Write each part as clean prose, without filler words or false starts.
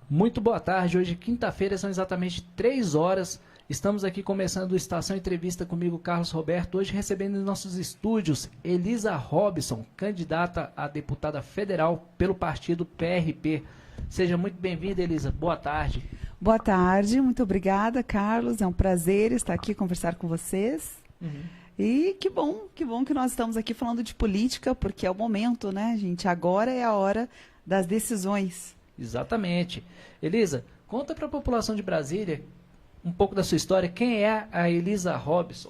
Muito boa tarde, hoje quinta-feira são exatamente 3 horas, estamos aqui começando o Estação Entrevista comigo, Carlos Roberto, hoje recebendo em nossos estúdios Elisa Robson, candidata a deputada federal pelo partido PRP. Seja muito bem-vinda, Elisa, boa tarde. Boa tarde, muito obrigada, Carlos, é um prazer estar aqui conversar com vocês. E que bom que nós estamos aqui falando de política, porque é o momento, né, gente? Agora é a hora das decisões. Exatamente. Elisa, conta para a população de Brasília um pouco da sua história. Quem é a Elisa Robson?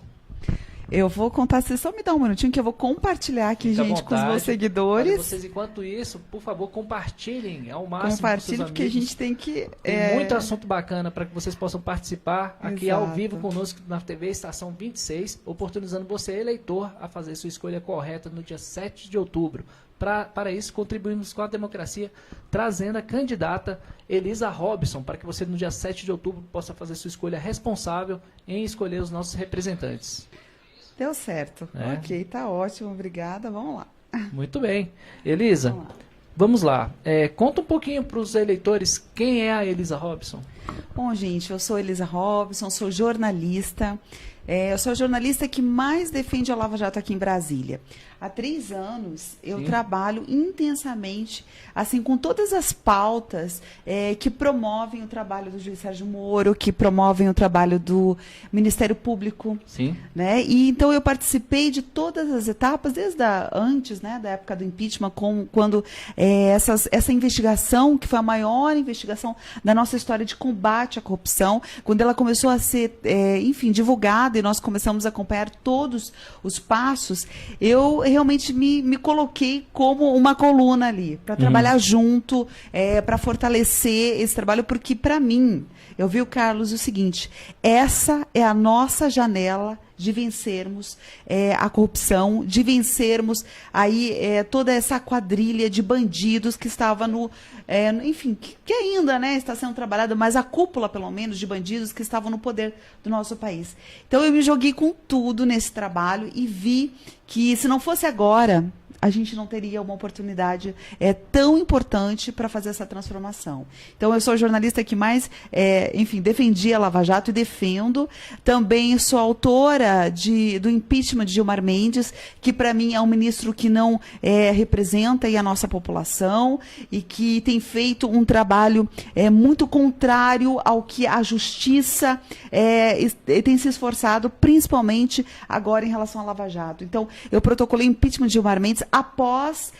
Eu vou contar, você só me dá um minutinho que eu vou compartilhar aqui, Fica gente, com os meus seguidores. Olha, vocês, enquanto isso, por favor, compartilhem ao máximo. Compartilhem, porque a gente tem que... Tem muito assunto bacana para que vocês possam participar aqui ao Exato. vivo conosco na TV Estação 26, oportunizando você, eleitor, a fazer sua escolha correta no dia 7 de outubro. Para isso, contribuímos com a democracia, trazendo a candidata Elisa Robson, para que você, no dia 7 de outubro, possa fazer sua escolha responsável em escolher os nossos representantes. Deu certo. Ok, tá ótimo, obrigada. Vamos lá. Muito bem. Elisa, vamos lá. Conta um pouquinho para os eleitores quem é a Elisa Robson. Bom, gente, eu sou Elisa Robson, sou jornalista. Eu sou a jornalista que mais defende a Lava Jato aqui em Brasília. Há 3 anos eu trabalho intensamente, assim, com todas as pautas que promovem o trabalho do juiz Sérgio Moro, que promovem o trabalho do Ministério Público. Sim. Né? E então eu participei de todas as etapas, desde antes, né, da época do impeachment, quando essa investigação, que foi a maior investigação da nossa história de combate à corrupção, quando ela começou a ser, enfim, divulgada e nós começamos a acompanhar todos os passos, eu realmente me coloquei como uma coluna ali, para trabalhar junto, para fortalecer esse trabalho, porque, para mim, eu vi, Carlos, o seguinte: essa é a nossa janela de vencermos a corrupção, de vencermos aí toda essa quadrilha de bandidos que estava enfim, que ainda, né, está sendo trabalhada, mas a cúpula, pelo menos, de bandidos que estavam no poder do nosso país. Então eu me joguei com tudo nesse trabalho e vi que, se não fosse agora, a gente não teria uma oportunidade tão importante para fazer essa transformação. Então, eu sou a jornalista que mais, enfim, defendi a Lava Jato e defendo. Também sou autora do impeachment de Gilmar Mendes, que, para mim, é um ministro que não representa aí a nossa população e que tem feito um trabalho muito contrário ao que a justiça tem se esforçado, principalmente agora em relação à Lava Jato. Então, eu protocolei impeachment de Gilmar Mendes após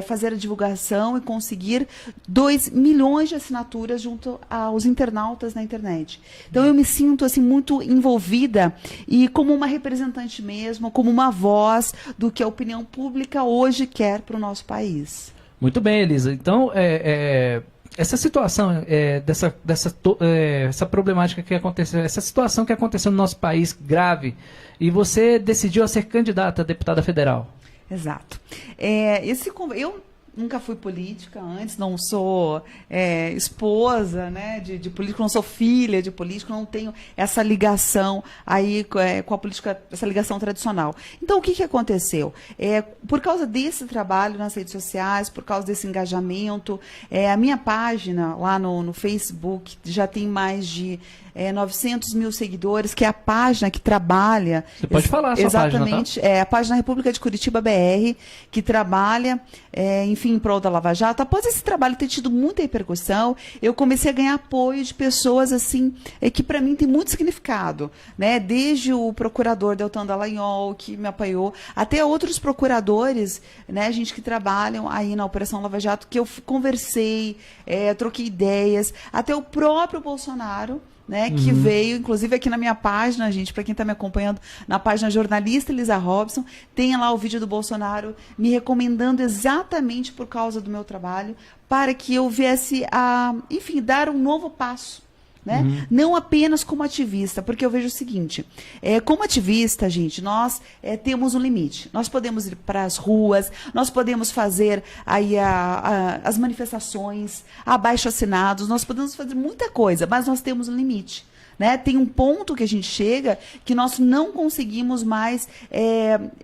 fazer a divulgação e conseguir 2 milhões de assinaturas junto aos internautas na internet. Então, eu me sinto assim, muito envolvida e como uma representante mesmo, como uma voz do que a opinião pública hoje quer para o nosso país. Muito bem, Elisa. Então, essa situação, essa problemática que aconteceu, essa situação que aconteceu no nosso país grave, e você decidiu a ser candidata a deputada federal. Exato. Eu nunca fui política antes, não sou esposa, né, de político, não sou filha de político, não tenho essa ligação aí com a política, essa ligação tradicional. Então, o que aconteceu? Por causa desse trabalho nas redes sociais, por causa desse engajamento, a minha página lá no Facebook já tem mais de 900 mil seguidores, que é a página que trabalha... Você pode falar a sua exatamente, página, tá? A página República de Curitiba BR, que trabalha, enfim, em prol da Lava Jato. Após esse trabalho ter tido muita repercussão, eu comecei a ganhar apoio de pessoas, assim, que para mim tem muito significado, né? Desde o procurador Deltan Dallagnol, que me apoiou, até outros procuradores, né, gente que trabalham aí na Operação Lava Jato, que eu conversei, troquei ideias, até o próprio Bolsonaro, né, que veio, inclusive aqui na minha página, gente, para quem está me acompanhando, na página jornalista Elisa Robson, tem lá o vídeo do Bolsonaro me recomendando exatamente por causa do meu trabalho, para que eu viesse a, enfim, dar um novo passo. Né? Não apenas como ativista, porque eu vejo o seguinte, como ativista, gente, nós temos um limite. Nós podemos ir para as ruas, nós podemos fazer aí as manifestações, abaixo-assinados, nós podemos fazer muita coisa, mas nós temos um limite. né? Tem um ponto que a gente chega que nós não conseguimos mais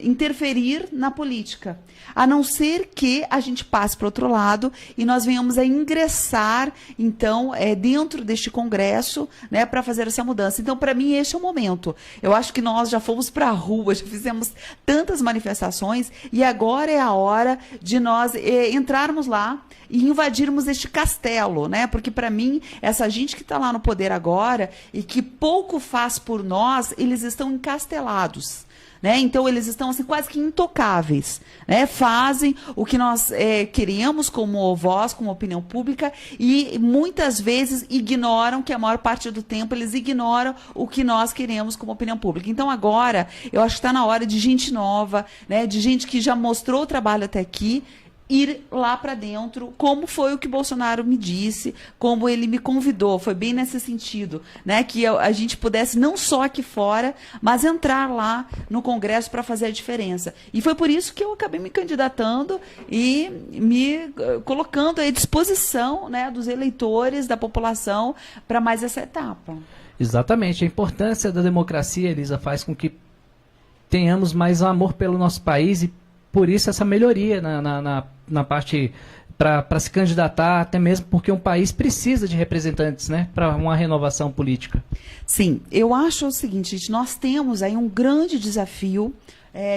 interferir na política, a não ser que a gente passe para o outro lado e nós venhamos a ingressar, então, dentro deste Congresso, né, para fazer essa mudança. Então, para mim, este é o momento. Eu acho que nós já fomos para a rua, já fizemos tantas manifestações e agora é a hora de nós entrarmos lá e invadirmos este castelo, né? Porque, para mim, essa gente que está lá no poder agora e que pouco faz por nós, eles estão encastelados. Né? Então, eles estão assim, quase que intocáveis. Né? Fazem o que nós queremos como voz, como opinião pública, e muitas vezes ignoram, que a maior parte do tempo eles ignoram o que nós queremos como opinião pública. Então, agora, eu acho que está na hora de gente nova, né? De gente que já mostrou o trabalho até aqui, ir lá para dentro, como foi o que Bolsonaro me disse, como ele me convidou, foi bem nesse sentido, né, que a gente pudesse não só aqui fora, mas entrar lá no Congresso para fazer a diferença. E foi por isso que eu acabei me candidatando e me colocando à disposição, né, dos eleitores, da população, para mais essa etapa. Exatamente. A importância da democracia, Elisa, faz com que tenhamos mais amor pelo nosso país e por isso essa melhoria na parte para se candidatar, até mesmo porque um país precisa de representantes, né, para uma renovação política. Sim, eu acho o seguinte, gente, nós temos aí um grande desafio,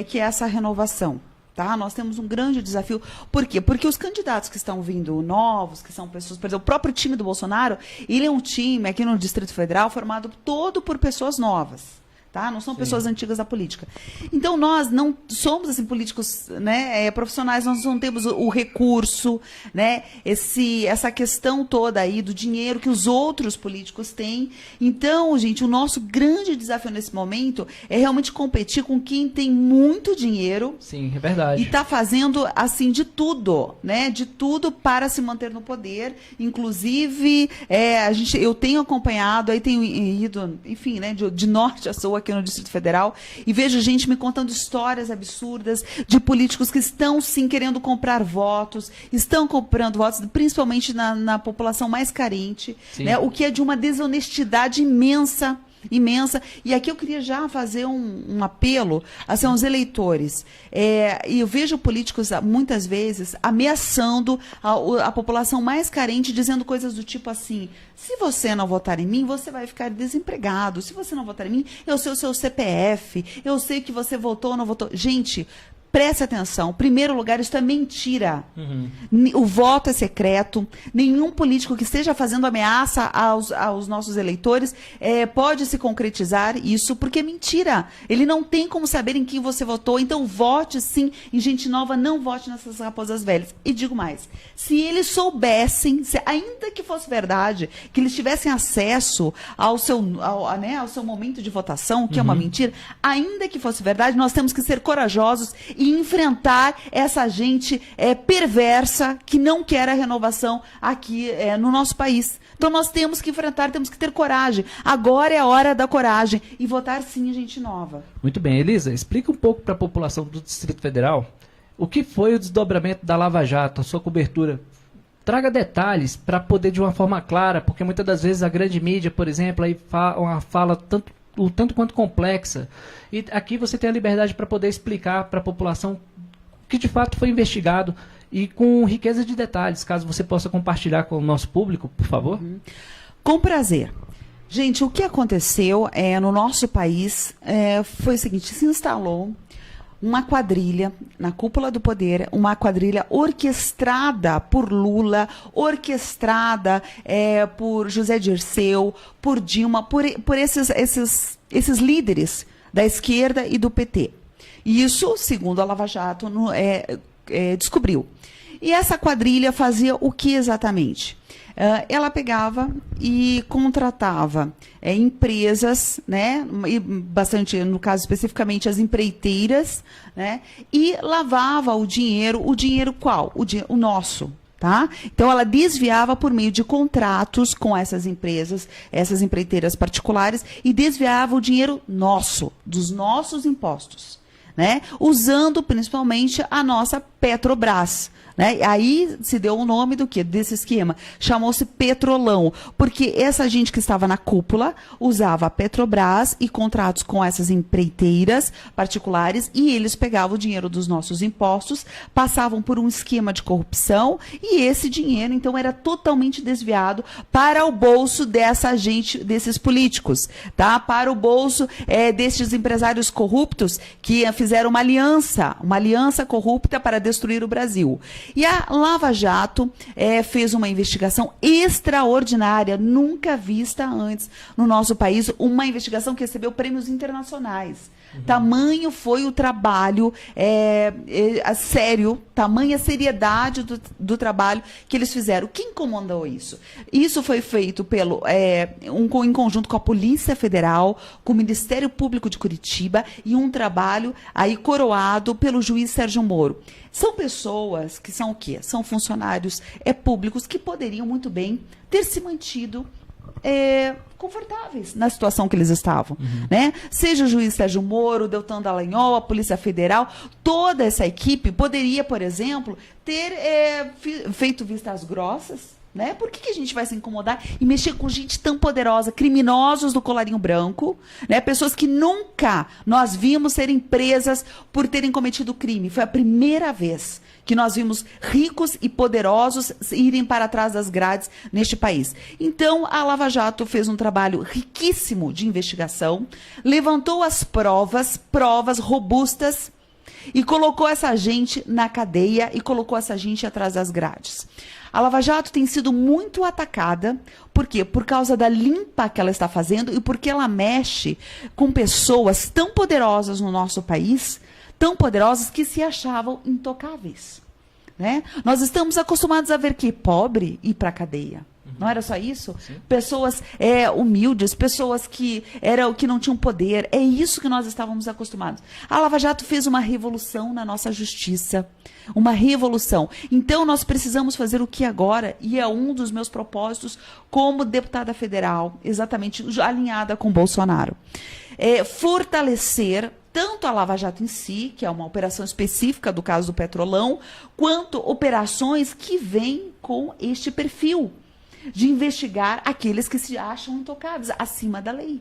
que é essa renovação. Tá? Nós temos um grande desafio. Por quê? Porque os candidatos que estão vindo novos, que são pessoas, por exemplo, o próprio time do Bolsonaro, ele é um time aqui no Distrito Federal formado todo por pessoas novas. Tá? Não são Sim. pessoas antigas da política. Então, nós não somos assim, políticos, né, profissionais, nós não temos o recurso, né, essa questão toda aí do dinheiro que os outros políticos têm. Então, gente, o nosso grande desafio nesse momento é realmente competir com quem tem muito dinheiro. Sim, é verdade. E está fazendo assim de tudo, né, de tudo para se manter no poder. Inclusive, eu tenho acompanhado, aí tenho ido, enfim, né, de norte a sul aqui no Distrito Federal, e vejo gente me contando histórias absurdas de políticos que estão, sim, querendo comprar votos, estão comprando votos, principalmente na população mais carente, né, o que é de uma desonestidade imensa. E aqui eu queria já fazer um apelo assim, aos eleitores. E eu vejo políticos, muitas vezes, ameaçando a população mais carente, dizendo coisas do tipo assim, se você não votar em mim, você vai ficar desempregado. Se você não votar em mim, eu sei o seu CPF, eu sei que você votou ou não votou. Gente, preste atenção. Em primeiro lugar, isso é mentira. Uhum. O voto é secreto. Nenhum político que esteja fazendo ameaça aos nossos eleitores pode se concretizar isso, porque é mentira. Ele não tem como saber em quem você votou. Então, vote sim em gente nova, não vote nessas raposas velhas. E digo mais, se eles soubessem, ainda que fosse verdade, que eles tivessem acesso ao seu momento de votação, que é uma mentira, ainda que fosse verdade, nós temos que ser corajosos e enfrentar essa gente perversa que não quer a renovação aqui no nosso país. Então nós temos que enfrentar, temos que ter coragem. Agora é a hora da coragem e votar sim em gente nova. Muito bem, Elisa, explica um pouco para a população do Distrito Federal o que foi o desdobramento da Lava Jato, a sua cobertura. Traga detalhes para poder de uma forma clara, porque muitas das vezes a grande mídia, por exemplo, aí fala o tanto quanto complexa. E aqui você tem a liberdade para poder explicar para a população o que de fato foi investigado e com riqueza de detalhes, caso você possa compartilhar com o nosso público, por favor. Com prazer. Gente, o que aconteceu no nosso país foi o seguinte, se instalou uma quadrilha na cúpula do poder, uma quadrilha orquestrada por Lula, orquestrada por José Dirceu, por Dilma, por esses líderes da esquerda e do PT. Isso, segundo a Lava Jato, descobriu. E essa quadrilha fazia o que exatamente? Ela pegava e contratava empresas, né, e bastante, no caso especificamente as empreiteiras, né, e lavava o dinheiro qual? O nosso. Tá? Então, ela desviava por meio de contratos com essas empresas, essas empreiteiras particulares, e desviava o dinheiro nosso, dos nossos impostos, né? Usando principalmente a nossa Petrobras, Né? Aí se deu o nome do quê? Desse esquema. Chamou-se Petrolão, porque essa gente que estava na cúpula usava a Petrobras e contratos com essas empreiteiras particulares, e eles pegavam o dinheiro dos nossos impostos, passavam por um esquema de corrupção, e esse dinheiro, então, era totalmente desviado para o bolso dessa gente, desses políticos, tá? Para o bolso destes empresários corruptos que fizeram uma aliança corrupta para destruir o Brasil. E a Lava Jato fez uma investigação extraordinária, nunca vista antes no nosso país, uma investigação que recebeu prêmios internacionais. Tamanho foi o trabalho sério, tamanha seriedade do trabalho que eles fizeram. Quem comandou isso? Isso foi feito em conjunto com a Polícia Federal, com o Ministério Público de Curitiba, e um trabalho aí coroado pelo juiz Sérgio Moro. São pessoas que são o quê? São funcionários públicos que poderiam muito bem ter se mantido confortáveis na situação que eles estavam. Né? Seja o juiz Sérgio Moro, Deltan Dallagnol, a Polícia Federal, toda essa equipe poderia, por exemplo, ter feito vistas grossas. Né? Por que a gente vai se incomodar e mexer com gente tão poderosa, criminosos do colarinho branco, né? Pessoas que nunca nós vimos serem presas por terem cometido crime. Foi a primeira vez que nós vimos ricos e poderosos irem para trás das grades neste país. Então, a Lava Jato fez um trabalho riquíssimo de investigação, levantou as provas robustas, e colocou essa gente na cadeia e colocou essa gente atrás das grades. A Lava Jato tem sido muito atacada. Por quê? Por causa da limpa que ela está fazendo e porque ela mexe com pessoas tão poderosas no nosso país, tão poderosas que se achavam intocáveis. Né? Nós estamos acostumados a ver que pobre ir para a cadeia. Não era só isso? Sim. Pessoas humildes, pessoas que não tinham poder. É isso que nós estávamos acostumados. A Lava Jato fez uma revolução na nossa justiça. Uma revolução. Então, nós precisamos fazer o que agora? E é um dos meus propósitos como deputada federal, exatamente alinhada com Bolsonaro. Fortalecer tanto a Lava Jato em si, que é uma operação específica do caso do Petrolão, quanto operações que vêm com este perfil de investigar aqueles que se acham intocáveis, acima da lei.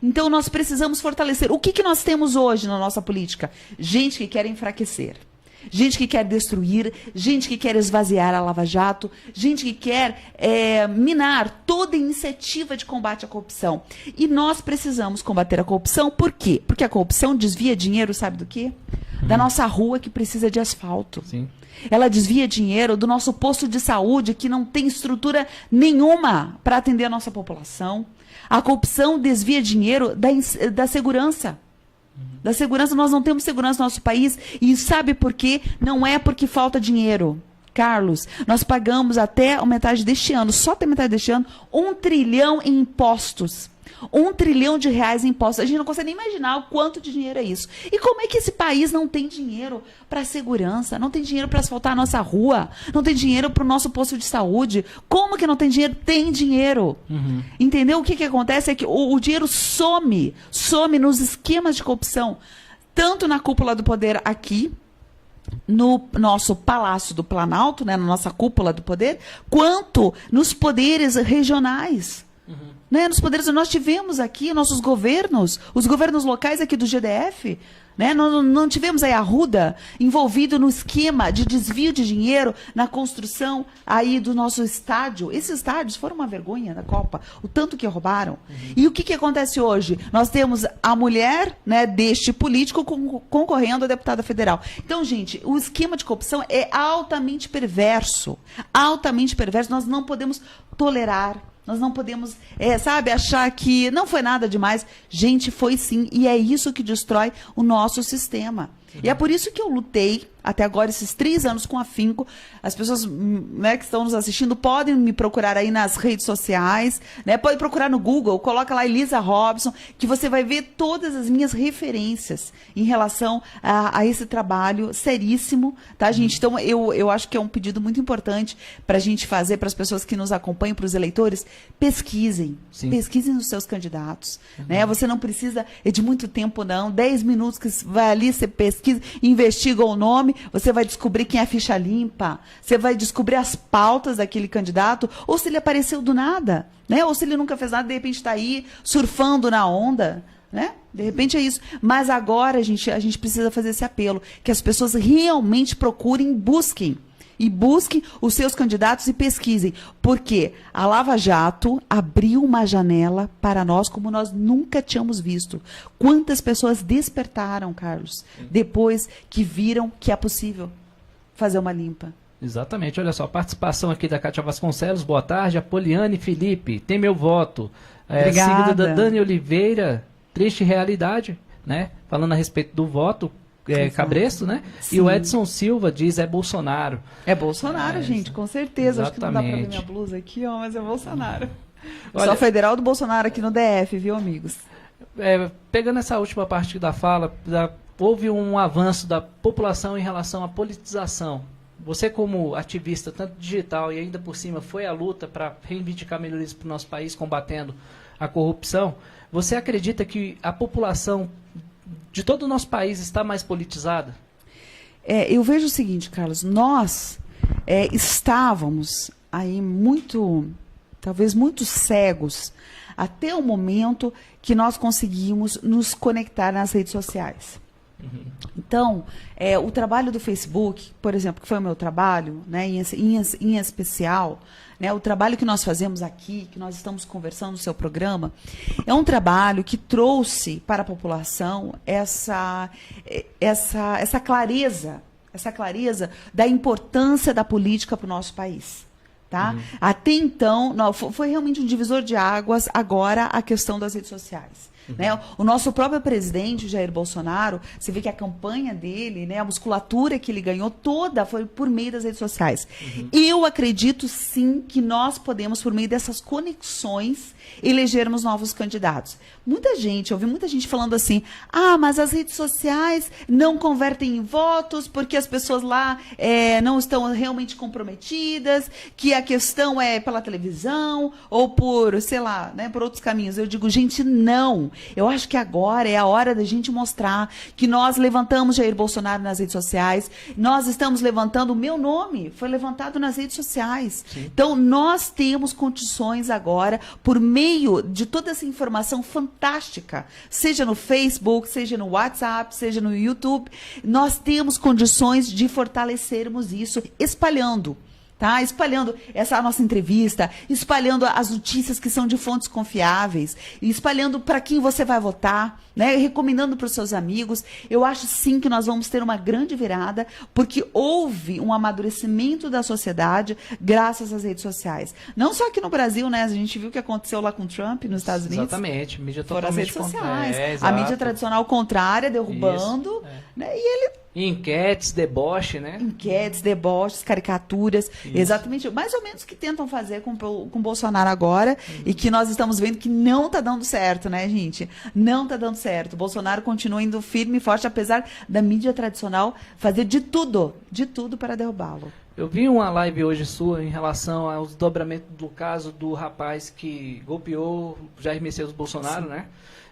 Então, nós precisamos fortalecer. O que nós temos hoje na nossa política? Gente que quer enfraquecer, gente que quer destruir, gente que quer esvaziar a Lava Jato, gente que quer minar toda iniciativa de combate à corrupção. E nós precisamos combater a corrupção, por quê? Porque a corrupção desvia dinheiro, sabe do quê? Da nossa rua que precisa de asfalto. Sim. Ela desvia dinheiro do nosso posto de saúde, que não tem estrutura nenhuma para atender a nossa população. A corrupção desvia dinheiro da segurança. Da segurança, nós não temos segurança no nosso país. E sabe por quê? Não é porque falta dinheiro. Carlos, nós pagamos até a metade deste ano, só até a metade deste ano, 1 trilhão em impostos. 1 trilhão de reais em impostos. A gente não consegue nem imaginar o quanto de dinheiro é isso. E como é que esse país não tem dinheiro para segurança? Não tem dinheiro para asfaltar a nossa rua? Não tem dinheiro para o nosso posto de saúde? Como que não tem dinheiro? Tem dinheiro. Entendeu? O que acontece é que o dinheiro some nos esquemas de corrupção. Tanto na cúpula do poder aqui, no nosso Palácio do Planalto, né, na nossa cúpula do poder, quanto nos poderes regionais. Né, nos poderes, nós tivemos aqui nossos governos, os governos locais aqui do GDF, né, não tivemos aí a Arruda envolvido no esquema de desvio de dinheiro na construção aí do nosso estádio. Esses estádios foram uma vergonha na Copa, o tanto que roubaram. E o que acontece hoje? Nós temos a mulher, né, deste político concorrendo a deputada federal. Então, gente, o esquema de corrupção é altamente perverso. Altamente perverso. Nós não podemos tolerar. Nós não podemos, achar que não foi nada demais. Gente, foi sim. E é isso que destrói o nosso sistema. E é por isso que eu lutei até agora, esses 3 anos com afinco. As pessoas, né, que estão nos assistindo podem me procurar aí nas redes sociais, né? Pode procurar no Google, coloca lá Elisa Robson, que você vai ver todas as minhas referências em relação a esse trabalho seríssimo, tá, gente? Então, eu acho que é um pedido muito importante para a gente fazer, para as pessoas que nos acompanham, para os eleitores, pesquisem. Sim. Pesquisem os seus candidatos. Né? Você não precisa de muito tempo, não. 10 minutos que vai ali, você pesquisa. pesquisa, investiga o nome, você vai descobrir quem é a ficha limpa, você vai descobrir as pautas daquele candidato, ou se ele apareceu do nada, né? Ou se ele nunca fez nada, de repente está aí surfando na onda, né? De repente é isso. Mas agora a gente precisa fazer esse apelo, que as pessoas realmente procurem, busquem os seus candidatos e pesquisem, porque a Lava Jato abriu uma janela para nós como nós nunca tínhamos visto. Quantas pessoas despertaram, Carlos, depois que viram que é possível fazer uma limpa? Exatamente, olha só, participação aqui da Kátia Vasconcelos, boa tarde, a Poliane Felipe, tem meu voto. Obrigada. Seguida da Dani Oliveira, triste realidade, né? Falando a respeito do voto, Cabresto, né? Sim. E o Edson Silva diz, é Bolsonaro. É Bolsonaro, gente, com certeza. Exatamente. Acho que não dá pra ver minha blusa aqui, ó, mas é Bolsonaro. Olha, Só federal do Bolsonaro aqui no DF, viu, amigos? Pegando essa última parte da fala, houve um avanço da população em relação à politização. Você, como ativista, tanto digital e ainda por cima, foi à luta para reivindicar melhorias para o nosso país, combatendo a corrupção. Você acredita que a população de todo o nosso país está mais politizada? Eu vejo o seguinte, Carlos, nós estávamos aí talvez muito cegos, até o momento que nós conseguimos nos conectar nas redes sociais. Então, o trabalho do Facebook, por exemplo, que foi o meu trabalho, né, em especial, né, o trabalho que nós fazemos aqui, que nós estamos conversando no seu programa, é um trabalho que trouxe para a população essa clareza da importância da política para o nosso país. Tá? Até então, foi realmente um divisor de águas, agora a questão das redes sociais. Né? O nosso próprio presidente, Jair Bolsonaro, você vê que a campanha dele, né, a musculatura que ele ganhou toda foi por meio das redes sociais. Eu acredito sim que nós podemos, por meio dessas conexões, elegermos novos candidatos. Ouvi muita gente falando assim, mas as redes sociais não convertem em votos porque as pessoas lá não estão realmente comprometidas, que a questão é pela televisão ou por, sei lá, né, por outros caminhos. Eu digo, gente, não. Eu acho que agora é a hora da gente mostrar que nós levantamos Jair Bolsonaro nas redes sociais, nós estamos levantando, o meu nome foi levantado nas redes sociais. Sim. Então, nós temos condições agora, por meio de toda essa informação fantástica, seja no Facebook, seja no WhatsApp, seja no YouTube, nós temos condições de fortalecermos isso, espalhando. Tá? Espalhando essa nossa entrevista, espalhando as notícias que são de fontes confiáveis, espalhando para quem você vai votar, né? Recomendando para os seus amigos. Eu acho sim que nós vamos ter uma grande virada, porque houve um amadurecimento da sociedade graças às redes sociais. Não só aqui no Brasil, né? A gente viu o que aconteceu lá com o Trump nos Estados Unidos. Exatamente, mídia totalmente totalmente as redes sociais. A mídia tradicional contrária, derrubando, né? E ele... Enquetes, deboche, né? Enquetes, deboches, caricaturas. Isso. Exatamente. Mais ou menos o que tentam fazer com o Bolsonaro agora e que nós estamos vendo que não está dando certo, né, gente? Não está dando certo. O Bolsonaro continua indo firme e forte, apesar da mídia tradicional fazer de tudo para derrubá-lo. Eu vi uma live hoje sua em relação aos desdobramentos do caso do rapaz que golpeou Jair Messias Bolsonaro, né?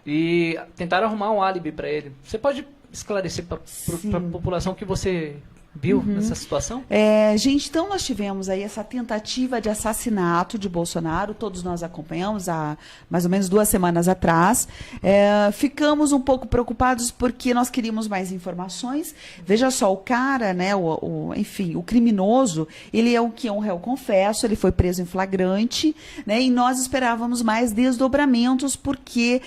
E tentaram arrumar um álibi para ele. Você pode esclarecer para a população o que você viu nessa situação? Gente, então nós tivemos aí essa tentativa de assassinato de Bolsonaro, todos nós acompanhamos há mais ou menos 2 semanas atrás. Ficamos um pouco preocupados porque nós queríamos mais informações. Veja só, o cara, né, enfim, o criminoso, ele é um réu confesso, ele foi preso em flagrante, né, e nós esperávamos mais desdobramentos porque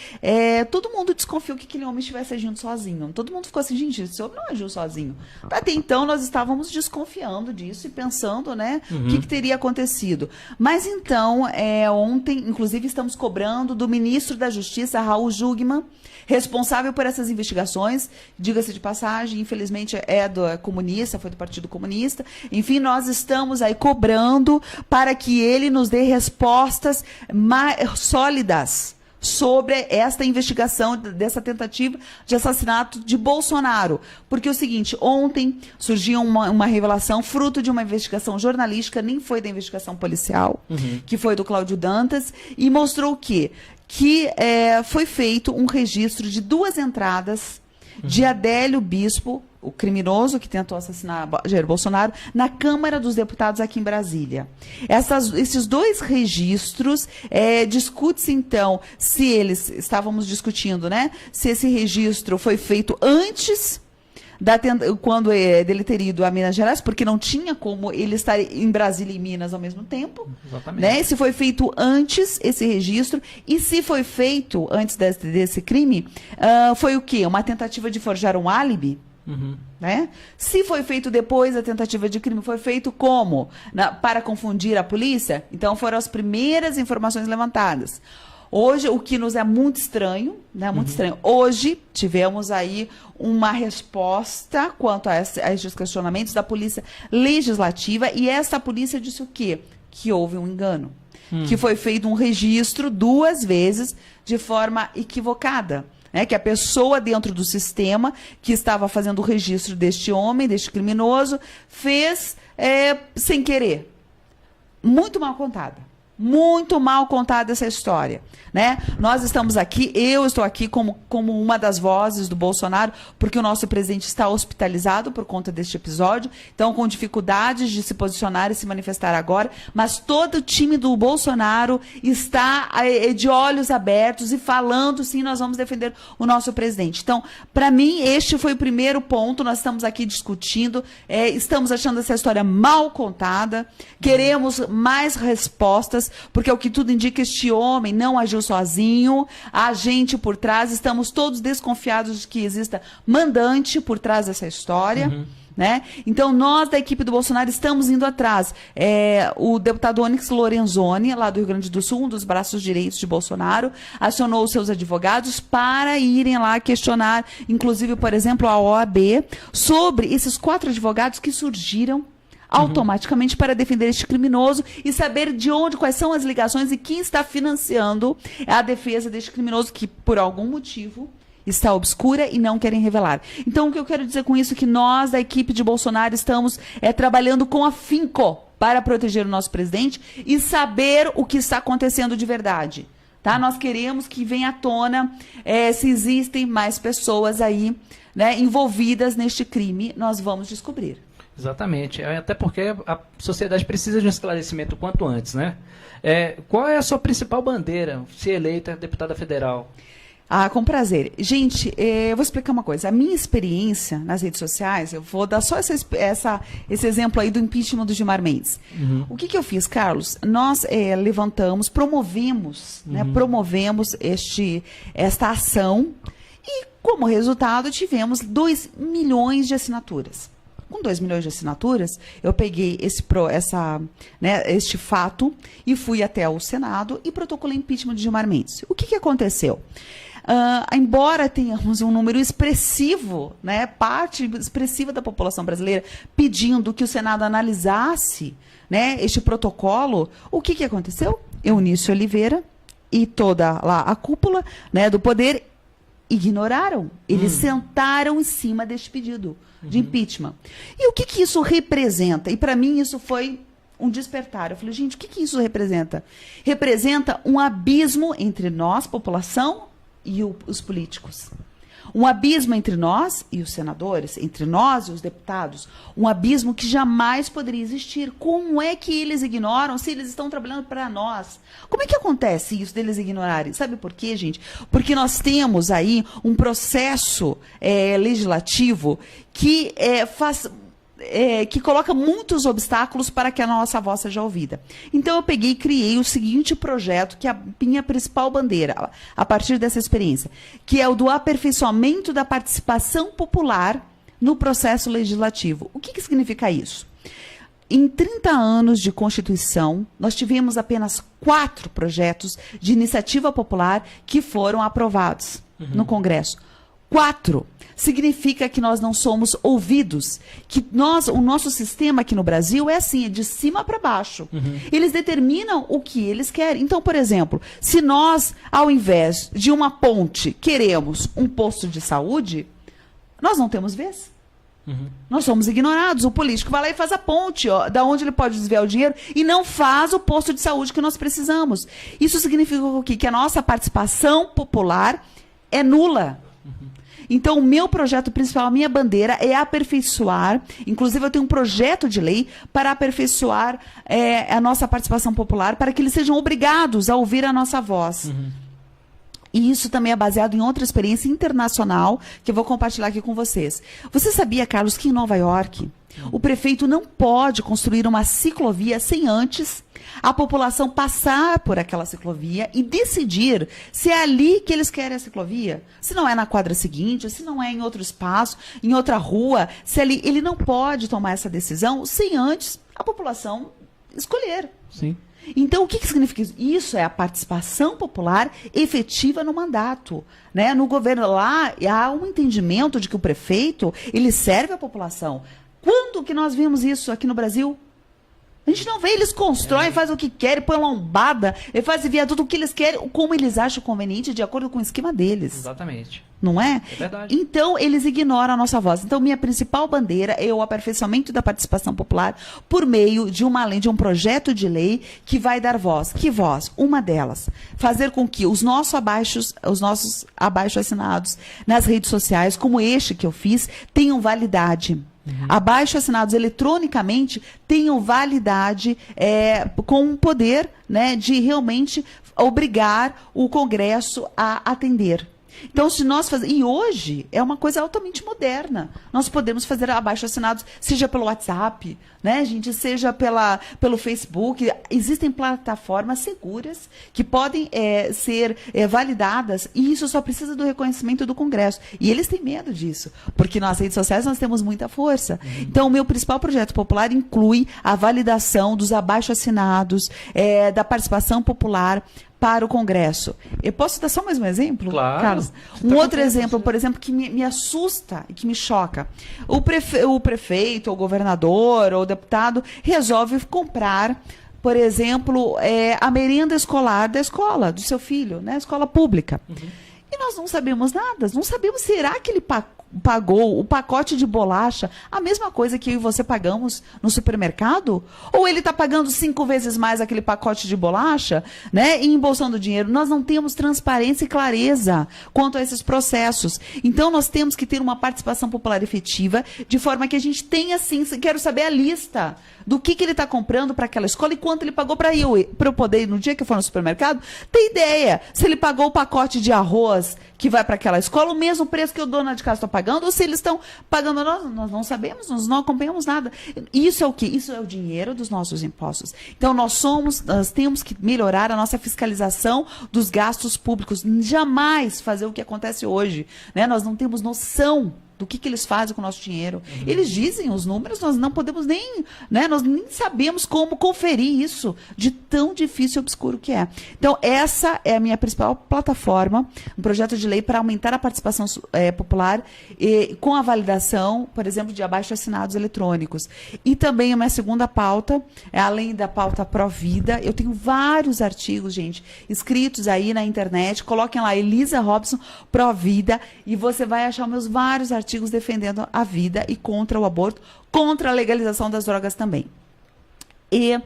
todo mundo desconfiou que aquele homem estivesse agindo sozinho. Todo mundo ficou assim, gente, esse homem não agiu sozinho. Até então, nós estávamos desconfiando disso e pensando, né, o que teria acontecido. Mas então, ontem, inclusive, estamos cobrando do ministro da Justiça, Raul Jungmann, responsável por essas investigações, diga-se de passagem, infelizmente comunista, foi do Partido Comunista. Enfim, nós estamos aí cobrando para que ele nos dê respostas mais sólidas sobre esta investigação dessa tentativa de assassinato de Bolsonaro. Porque é o seguinte, ontem surgiu uma revelação fruto de uma investigação jornalística, nem foi da investigação policial, que foi do Cláudio Dantas, e mostrou o quê? Que foi feito um registro de 2 entradas de Adélio Bispo, o criminoso que tentou assassinar Jair Bolsonaro, na Câmara dos Deputados aqui em Brasília. Esses dois registros, discute-se então, se eles, estávamos discutindo, né, se esse registro foi feito antes quando dele ter ido a Minas Gerais, porque não tinha como ele estar em Brasília e Minas ao mesmo tempo. Exatamente. Né? Se foi feito antes esse registro, e se foi feito antes desse crime, foi o quê? Uma tentativa de forjar um álibi? Uhum. Né? Se foi feito depois da tentativa de crime, foi feito como? Para confundir a polícia? Então foram as primeiras informações levantadas. Hoje, o que nos é muito estranho, né? Muito estranho. Hoje, tivemos aí uma resposta quanto a esses questionamentos da Polícia Legislativa, e essa polícia disse o quê? Que houve um engano. Que foi feito um registro 2 vezes de forma equivocada. Né? Que a pessoa dentro do sistema que estava fazendo o registro deste homem, deste criminoso, fez sem querer. Muito mal contada. Muito mal contada essa história, né? Nós estamos aqui, eu estou aqui como uma das vozes do Bolsonaro, porque o nosso presidente está hospitalizado por conta deste episódio, então com dificuldades de se posicionar e se manifestar agora, mas todo o time do Bolsonaro está de olhos abertos e falando, sim, nós vamos defender o nosso presidente. Então, para mim, este foi o primeiro ponto, nós estamos aqui discutindo, estamos achando essa história mal contada, queremos mais respostas, porque o que tudo indica, este homem não agiu sozinho, há gente por trás, estamos todos desconfiados de que exista mandante por trás dessa história. Né? Então, nós da equipe do Bolsonaro estamos indo atrás. O deputado Onyx Lorenzoni, lá do Rio Grande do Sul, um dos braços direitos de Bolsonaro, acionou os seus advogados para irem lá questionar, inclusive, por exemplo, a OAB, sobre esses 4 advogados que surgiram automaticamente para defender este criminoso e saber de onde, quais são as ligações e quem está financiando a defesa deste criminoso que, por algum motivo, está obscura e não querem revelar. Então, o que eu quero dizer com isso é que nós, da equipe de Bolsonaro, estamos trabalhando com afinco para proteger o nosso presidente e saber o que está acontecendo de verdade. Tá? Nós queremos que venha à tona se existem mais pessoas aí, né, envolvidas neste crime, nós vamos descobrir. Exatamente, até porque a sociedade precisa de um esclarecimento o quanto antes, né? Qual é a sua principal bandeira, se eleita deputada federal? Com prazer. Gente, eu vou explicar uma coisa. A minha experiência nas redes sociais, eu vou dar só esse exemplo aí do impeachment do Gilmar Mendes. O que eu fiz, Carlos? Nós promovemos, né, esta ação e, como resultado, tivemos 2 milhões de assinaturas. Com 2 milhões de assinaturas, eu peguei este fato e fui até o Senado e protocolei impeachment de Gilmar Mendes. O que aconteceu? Embora tenhamos um número expressivo, né, parte expressiva da população brasileira pedindo que o Senado analisasse, né, este protocolo, o que aconteceu? Eunício Oliveira e toda lá a cúpula, né, do poder ignoraram. Eles sentaram em cima deste pedido de impeachment. E o que isso representa? E para mim isso foi um despertar. Eu falei, gente, o que isso representa? Representa um abismo entre nós, população, e os políticos. Um abismo entre nós e os senadores, entre nós e os deputados. Um abismo que jamais poderia existir. Como é que eles ignoram se eles estão trabalhando para nós? Como é que acontece isso deles ignorarem? Sabe por quê, gente? Porque nós temos aí um processo legislativo que que coloca muitos obstáculos para que a nossa voz seja ouvida. Então, eu peguei e criei o seguinte projeto, que é a minha principal bandeira, a partir dessa experiência, que é o do aperfeiçoamento da participação popular no processo legislativo. O que significa isso? Em 30 anos de Constituição, nós tivemos apenas 4 projetos de iniciativa popular que foram aprovados no Congresso. 4. Significa que nós não somos ouvidos, que o nosso sistema aqui no Brasil é assim, é de cima para baixo. Eles determinam o que eles querem. Então, por exemplo, se nós, ao invés de uma ponte, queremos um posto de saúde, nós não temos vez. Nós somos ignorados. O político vai lá e faz a ponte, da onde ele pode desviar o dinheiro, e não faz o posto de saúde que nós precisamos. Isso significa o quê? Que a nossa participação popular é nula. Então, o meu projeto principal, a minha bandeira é aperfeiçoar, inclusive eu tenho um projeto de lei para aperfeiçoar a nossa participação popular, para que eles sejam obrigados a ouvir a nossa voz. E isso também é baseado em outra experiência internacional que eu vou compartilhar aqui com vocês. Você sabia, Carlos, que em Nova York, o prefeito não pode construir uma ciclovia sem antes a população passar por aquela ciclovia e decidir se é ali que eles querem a ciclovia? Se não é na quadra seguinte, se não é em outro espaço, em outra rua, se ali, ele não pode tomar essa decisão sem antes a população escolher. Sim. Então, o que significa isso? Isso é a participação popular efetiva no mandato. Né? No governo lá, há um entendimento de que o prefeito, ele serve a população. Quando que nós vimos isso aqui no Brasil? A gente não vê, eles constroem, fazem o que querem, põem lombada, fazem viaduto, o que eles querem, como eles acham conveniente, de acordo com o esquema deles. Exatamente. Não é? É verdade. Então, eles ignoram a nossa voz. Então, minha principal bandeira é o aperfeiçoamento da participação popular por meio de uma lei, de um projeto de lei que vai dar voz. Que voz? Uma delas. Fazer com que os nossos abaixo-assinados nas redes sociais, como este que eu fiz, tenham validade. Abaixo-assinados eletronicamente tenham validade com o poder, né, de realmente obrigar o Congresso a atender. Então, se nós fazemos... E hoje é uma coisa altamente moderna. Nós podemos fazer abaixo-assinados, seja pelo WhatsApp, né, gente? Seja pelo Facebook. Existem plataformas seguras que podem ser validadas, e isso só precisa do reconhecimento do Congresso. E eles têm medo disso, porque nas redes sociais nós temos muita força. Então, o meu principal projeto popular inclui a validação dos abaixo-assinados, da participação popular para o Congresso. Eu posso dar só mais um exemplo, claro, Carlos? Um outro exemplo, por exemplo, que me assusta e que me choca. O prefeito, ou governador, ou deputado, resolve comprar, por exemplo, a merenda escolar da escola, do seu filho, né? Escola pública. E nós não sabemos nada. Não sabemos, será que ele pagou o pacote de bolacha a mesma coisa que eu e você pagamos no supermercado? Ou ele está pagando 5 vezes mais aquele pacote de bolacha, né, e embolsando dinheiro? Nós não temos transparência e clareza quanto a esses processos. Então, nós temos que ter uma participação popular efetiva, de forma que a gente tenha, sim, quero saber a lista do que ele está comprando para aquela escola e quanto ele pagou para eu poder, no dia que eu for no supermercado, ter ideia se ele pagou o pacote de arroz que vai para aquela escola, o mesmo preço que o dona de casa está pagando, ou se eles estão pagando, nós não sabemos, nós não acompanhamos nada. Isso é o quê? Isso é o dinheiro dos nossos impostos. Então, nós temos que melhorar a nossa fiscalização dos gastos públicos, jamais fazer o que acontece hoje, né? Nós não temos noção do que eles fazem com o nosso dinheiro. Eles dizem os números, nós não podemos nem, né, nós nem sabemos como conferir isso, de tão difícil e obscuro que é. Então, essa é a minha principal plataforma, um projeto de lei para aumentar a participação popular com a validação, por exemplo, de abaixo-assinados eletrônicos. E também a minha segunda pauta, além da pauta Pró-Vida, eu tenho vários artigos, gente, escritos aí na internet, coloquem lá, Elisa Robson, Pró-Vida, e você vai achar meus vários artigos defendendo a vida e contra o aborto, contra a legalização das drogas também. E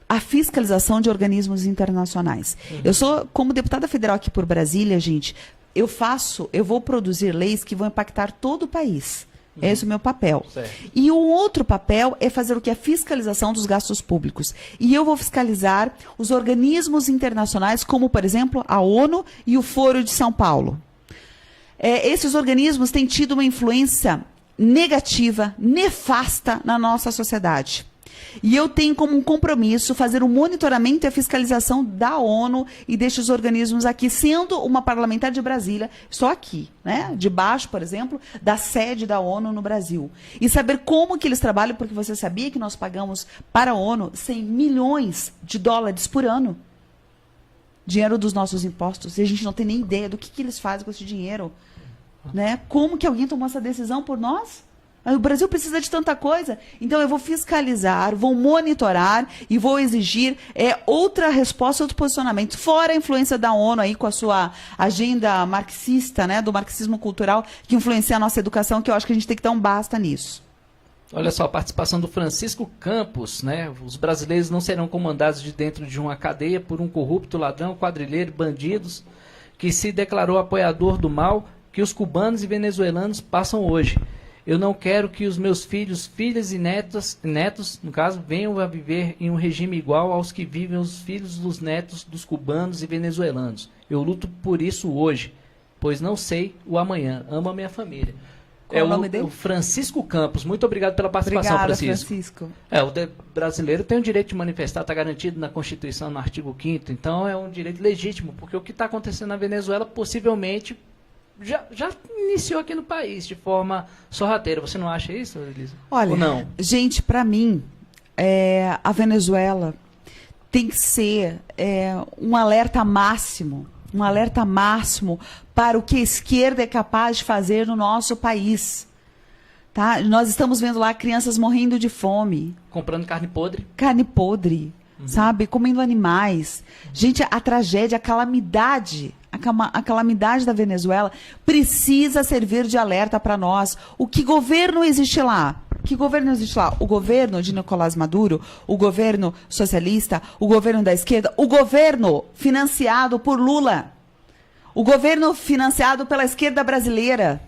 a fiscalização de organismos internacionais. Eu sou, como deputada federal aqui por Brasília, gente, eu vou produzir leis que vão impactar todo o país. Esse é o meu papel. Certo. E o outro papel é fazer o que? A fiscalização dos gastos públicos. E eu vou fiscalizar os organismos internacionais, como, por exemplo, a ONU e o Foro de São Paulo. Esses organismos têm tido uma influência negativa, nefasta na nossa sociedade. E eu tenho como um compromisso fazer o monitoramento e a fiscalização da ONU e destes organismos aqui, sendo uma parlamentar de Brasília, só aqui, né? Debaixo, por exemplo, da sede da ONU no Brasil. E saber como que eles trabalham, porque você sabia que nós pagamos para a ONU 100 milhões de dólares por ano? Dinheiro dos nossos impostos, e a gente não tem nem ideia do que eles fazem com esse dinheiro. Né? Como que alguém tomou essa decisão por nós? O Brasil precisa de tanta coisa. Então, eu vou fiscalizar, vou monitorar e vou exigir outra resposta, outro posicionamento. Fora a influência da ONU aí com a sua agenda marxista, né, do marxismo cultural, que influencia a nossa educação, que eu acho que a gente tem que dar um basta nisso. Olha só, a participação do Francisco Campos, né? Os brasileiros não serão comandados de dentro de uma cadeia por um corrupto, ladrão, quadrilheiro, bandidos, que se declarou apoiador do mal, que os cubanos e venezuelanos passam hoje. Eu não quero que os meus filhos, filhas e netos, no caso, venham a viver em um regime igual aos que vivem os filhos dos netos dos cubanos e venezuelanos. Eu luto por isso hoje, pois não sei o amanhã. Amo a minha família. Qual é o nome dele? O Francisco Campos. Muito obrigado pela participação, Obrigada, Francisco. Francisco. O brasileiro tem o direito de manifestar, está garantido na Constituição, no artigo 5º, então é um direito legítimo, porque o que está acontecendo na Venezuela possivelmente já iniciou aqui no país de forma sorrateira. Você não acha isso, Elisa? Olha, ou não? Gente, para mim, a Venezuela tem que ser um alerta máximo para o que a esquerda é capaz de fazer no nosso país. Tá? Nós estamos vendo lá crianças morrendo de fome. Comprando carne podre. Carne podre, sabe? Comendo animais. Gente, a tragédia, a calamidade da Venezuela precisa servir de alerta para nós. O que governo existe lá? Que governo existe lá? O governo de Nicolás Maduro, o governo socialista, o governo da esquerda, o governo financiado por Lula, o governo financiado pela esquerda brasileira.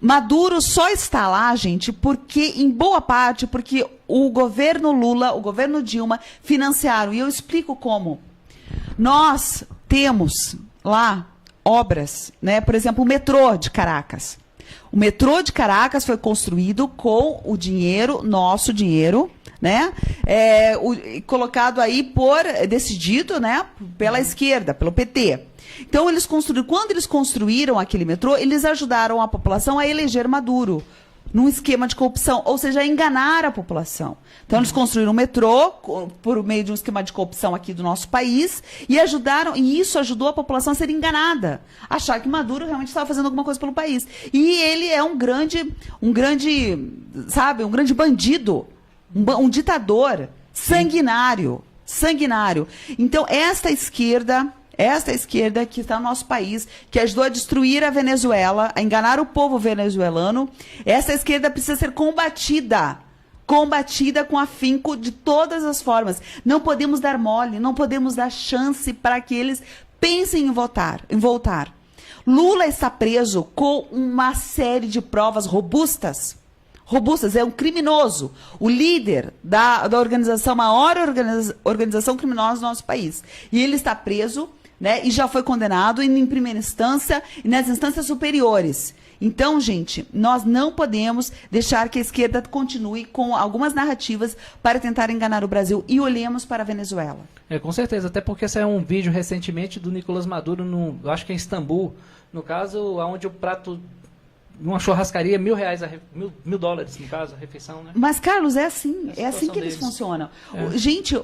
Maduro só está lá, gente, porque, em boa parte, porque o governo Lula, o governo Dilma financiaram. E eu explico como. Nós temos lá obras, né? Por exemplo, o metrô de Caracas. O metrô de Caracas foi construído com o dinheiro, nosso dinheiro, né? Colocado aí decidido, né? Pela esquerda, pelo PT. Então, quando eles construíram aquele metrô, eles ajudaram a população a eleger Maduro num esquema de corrupção, ou seja, a enganar a população. Então, eles construíram um metrô por meio de um esquema de corrupção aqui do nosso país e isso ajudou a população a ser enganada, achar que Maduro realmente estava fazendo alguma coisa pelo país. E ele é um grande bandido, um ditador sanguinário. Então, esta esquerda que está no nosso país, que ajudou a destruir a Venezuela, a enganar o povo venezuelano, essa esquerda precisa ser combatida com afinco de todas as formas. Não podemos dar mole, não podemos dar chance para que eles pensem em voltar. Lula está preso com uma série de provas robustas, é um criminoso, o líder da organização, maior organização criminosa do nosso país. E ele está preso, né, e já foi condenado em primeira instância e nas instâncias superiores. Então, gente, nós não podemos deixar que a esquerda continue com algumas narrativas para tentar enganar o Brasil, e olhemos para a Venezuela. Com certeza, até porque esse é um vídeo recentemente do Nicolás Maduro, eu acho que em Istambul, no caso, onde o prato, numa churrascaria, $1.000, $1.000, no caso, a refeição, né? Mas, Carlos, é assim que eles funcionam. Gente,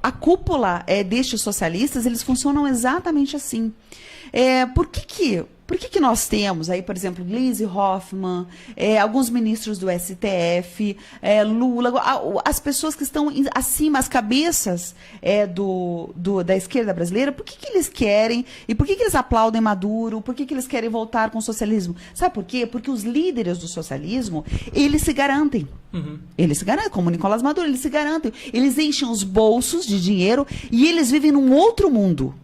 a cúpula destes socialistas, eles funcionam exatamente assim. Por que nós temos aí, por exemplo, Gleisi Hoffmann, alguns ministros do STF, Lula, as pessoas que estão acima, as cabeças da esquerda brasileira, por que eles querem, e por que eles aplaudem Maduro, por que eles querem voltar com o socialismo? Sabe por quê? Porque os líderes do socialismo, eles se garantem. Eles se garantem, como Nicolás Maduro, eles se garantem. Eles enchem os bolsos de dinheiro e eles vivem num outro mundo.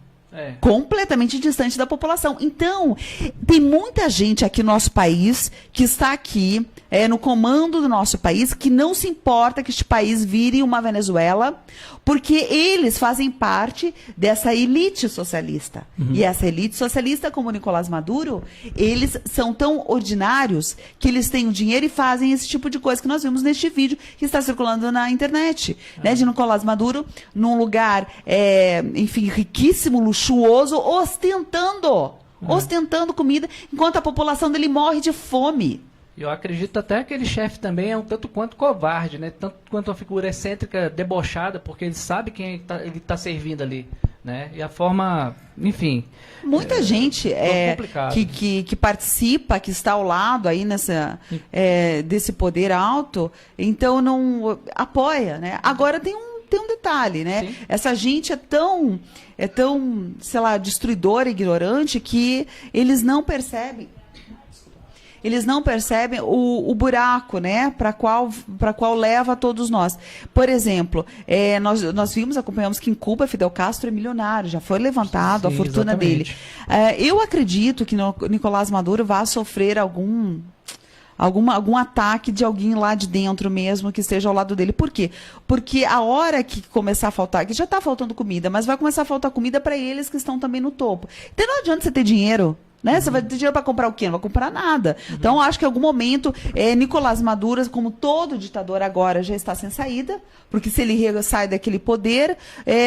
Completamente distante da população. Então, tem muita gente aqui no nosso país, que está aqui no comando do nosso país, que não se importa que este país vire uma Venezuela, porque eles fazem parte dessa elite socialista. E essa elite socialista, como o Nicolás Maduro, eles são tão ordinários que eles têm o dinheiro e fazem esse tipo de coisa que nós vimos neste vídeo que está circulando na internet, né, de Nicolás Maduro num lugar, enfim, riquíssimo, luxuoso, ostentando comida, enquanto a população dele morre de fome. Eu acredito até que aquele chefe também é um tanto quanto covarde, né? Tanto quanto uma figura excêntrica, debochada, porque ele sabe quem ele está servindo ali, né? E a forma, enfim... Muita gente que participa, que está ao lado aí desse poder alto, então não apoia, né? Agora tem um detalhe, né? Sim. Essa gente é tão, sei lá, destruidora, ignorante, que eles não percebem eles não percebem o buraco, né, para qual leva todos nós. Por exemplo, nós acompanhamos que em Cuba Fidel Castro é milionário, já foi levantado a fortuna dele. Eu acredito que Nicolás Maduro vai sofrer algum ataque de alguém lá de dentro mesmo que esteja ao lado dele. Por quê? Porque a hora que começar a faltar, que já está faltando comida, mas vai começar a faltar comida para eles que estão também no topo. Então não adianta você ter dinheiro, né? Você vai ter dinheiro para comprar o quê? Não vai comprar nada. Então, acho que em algum momento, Nicolás Maduro, como todo ditador agora, já está sem saída, porque se ele sai daquele poder,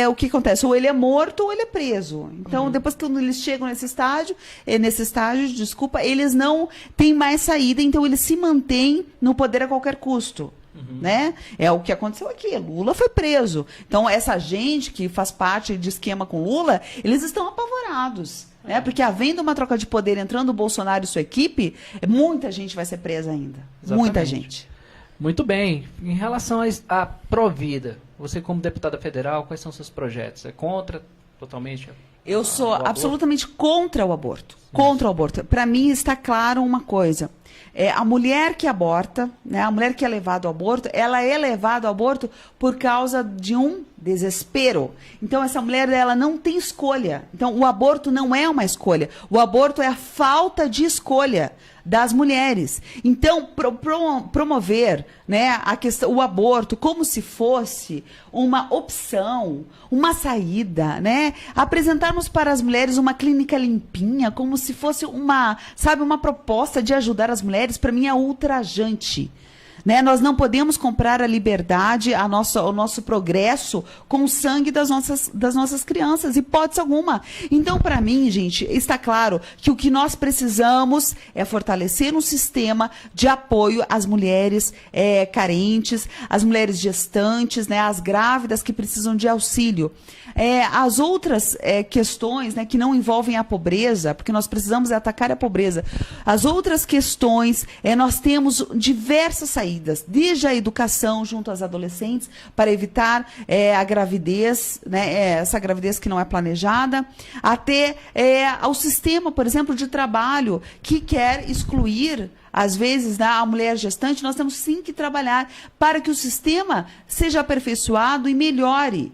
o que acontece? Ou ele é morto ou ele é preso. Então, depois que eles chegam nesse estágio, eles não têm mais saída, então eles se mantêm no poder a qualquer custo. Né? É o que aconteceu aqui. Lula foi preso. Então, essa gente que faz parte de esquema com Lula, eles estão apavorados. Né? Porque havendo uma troca de poder entrando o Bolsonaro e sua equipe, muita gente vai ser presa ainda. Exatamente. Muita gente. Muito bem. Em relação à Provida, você como deputada federal, quais são seus projetos? É contra totalmente? Eu sou absolutamente contra o aborto. Contra o aborto. Para mim está claro uma coisa. A mulher que aborta, né, a mulher que é levada ao aborto, ela é levada ao aborto por causa de um desespero. Então, essa mulher, ela não tem escolha. Então, o aborto não é uma escolha. O aborto é a falta de escolha das mulheres. Então, promover, né, o aborto como se fosse uma opção, uma saída, né? Apresentarmos para as mulheres uma clínica limpinha, como se fosse uma proposta de ajudar as mulheres, para mim é ultrajante. Né? Nós não podemos comprar a liberdade, o nosso progresso com o sangue das nossas crianças, hipótese alguma. Então, para mim, gente, está claro que o que nós precisamos é fortalecer um sistema de apoio às mulheres carentes, às mulheres gestantes, né? Às grávidas que precisam de auxílio. As outras questões, né, que não envolvem a pobreza, porque nós precisamos atacar a pobreza. As outras questões, nós temos diversas saídas, desde a educação junto às adolescentes, para evitar a gravidez, né, essa gravidez que não é planejada, até ao sistema, por exemplo, de trabalho, que quer excluir às vezes, né, a mulher gestante. Nós temos sim que trabalhar para que o sistema seja aperfeiçoado e melhore,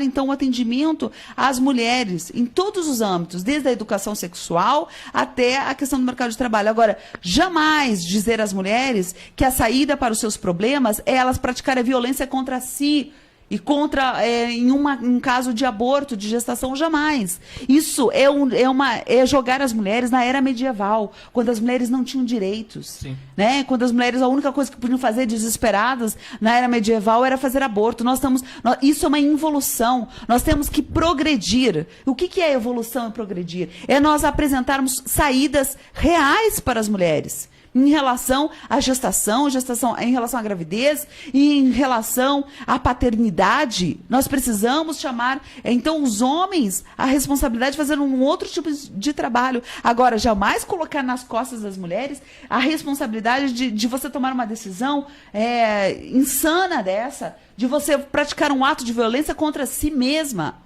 então, o atendimento às mulheres em todos os âmbitos, desde a educação sexual até a questão do mercado de trabalho. Agora, jamais dizer às mulheres que a saída para os seus problemas é elas praticarem a violência contra si, e contra, em um caso de aborto, de gestação, jamais. Isso é jogar as mulheres na era medieval, quando as mulheres não tinham direitos. Né? Quando as mulheres, a única coisa que podiam fazer desesperadas na era medieval era fazer aborto. Isso é uma involução. Nós temos que progredir. O que é evolução e progredir? É nós apresentarmos saídas reais para as mulheres. Em relação à gestação, em relação à gravidez e em relação à paternidade, nós precisamos chamar, então, os homens a responsabilidade de fazer um outro tipo de trabalho. Agora, jamais colocar nas costas das mulheres a responsabilidade de você tomar uma decisão insana dessa, de você praticar um ato de violência contra si mesma,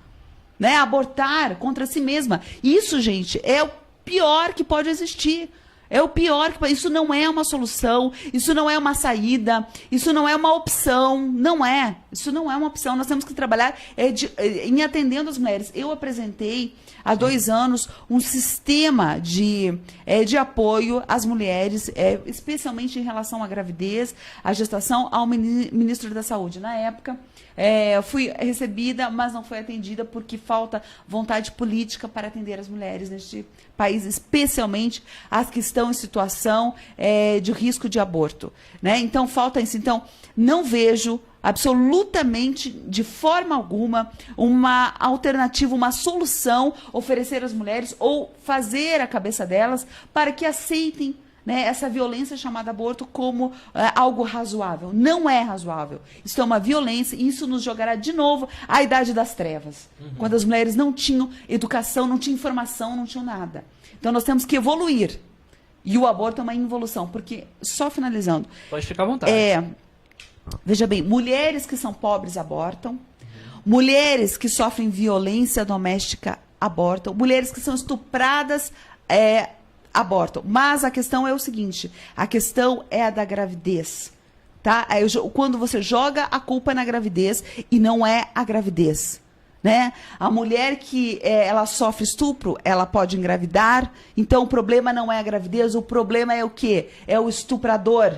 né? Abortar contra si mesma. Isso, gente, é o pior que pode existir. É o pior, isso não é uma solução, isso não é uma saída, isso não é uma opção, isso não é uma opção. Nós temos que trabalhar em atendendo as mulheres. Eu apresentei há 2 anos um sistema de apoio às mulheres, especialmente em relação à gravidez, à gestação, ao ministro da Saúde. Na época, fui recebida, mas não foi atendida porque falta vontade política para atender as mulheres neste país, especialmente as que estão em situação de risco de aborto. Né? Então, falta isso. Então, não vejo absolutamente, de forma alguma, uma alternativa, uma solução, oferecer às mulheres ou fazer a cabeça delas para que aceitem, né, essa violência chamada aborto como algo razoável. Não é razoável. Isso é uma violência e isso nos jogará de novo à idade das trevas, quando as mulheres não tinham educação, não tinham informação, não tinham nada. Então nós temos que evoluir. E o aborto é uma involução, porque, só finalizando... Pode ficar à vontade. Veja bem, mulheres que são pobres abortam, mulheres que sofrem violência doméstica abortam, mulheres que são estupradas abortam. Mas a questão é o seguinte, a questão é a da gravidez. Tá? Quando você joga a culpa na gravidez e não é a gravidez. Né? A mulher que ela sofre estupro, ela pode engravidar, então o problema não é a gravidez, o problema é o quê? É o estuprador.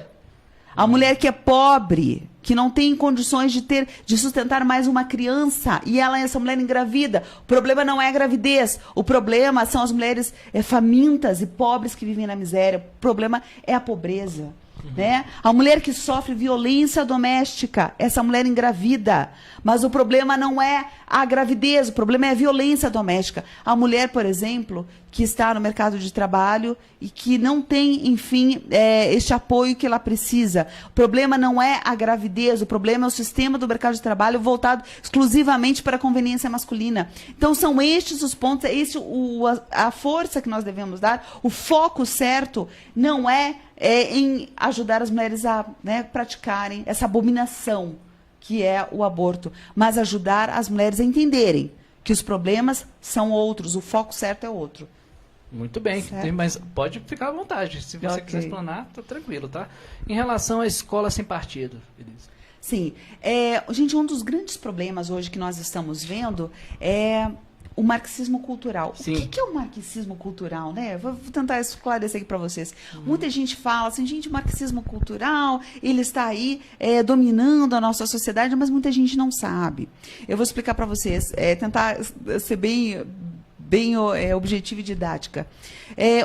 A mulher que é pobre, que não tem condições de sustentar mais uma criança, e essa mulher engravida, o problema não é a gravidez, o problema são as mulheres famintas e pobres que vivem na miséria, o problema é a pobreza. Né? A mulher que sofre violência doméstica, essa mulher engravida, mas o problema não é a gravidez, o problema é a violência doméstica. A mulher, por exemplo, que está no mercado de trabalho e que não tem, enfim, este apoio que ela precisa. O problema não é a gravidez, o problema é o sistema do mercado de trabalho voltado exclusivamente para a conveniência masculina. Então, são estes os pontos, a força que nós devemos dar, o foco certo não é em ajudar as mulheres a praticarem essa abominação que é o aborto, mas ajudar as mulheres a entenderem que os problemas são outros, o foco certo é outro. Muito bem, mas pode ficar à vontade. Se você quiser explanar, tá tranquilo, tá? Em relação à escola sem partido, Elisa. Sim. Gente, um dos grandes problemas hoje que nós estamos vendo é o marxismo cultural. Sim. O que é o marxismo cultural, né? Vou tentar esclarecer aqui para vocês. Muita gente fala assim, gente, o marxismo cultural, ele está aí dominando a nossa sociedade, mas muita gente não sabe. Eu vou explicar para vocês, tentar ser bem objetiva e didática.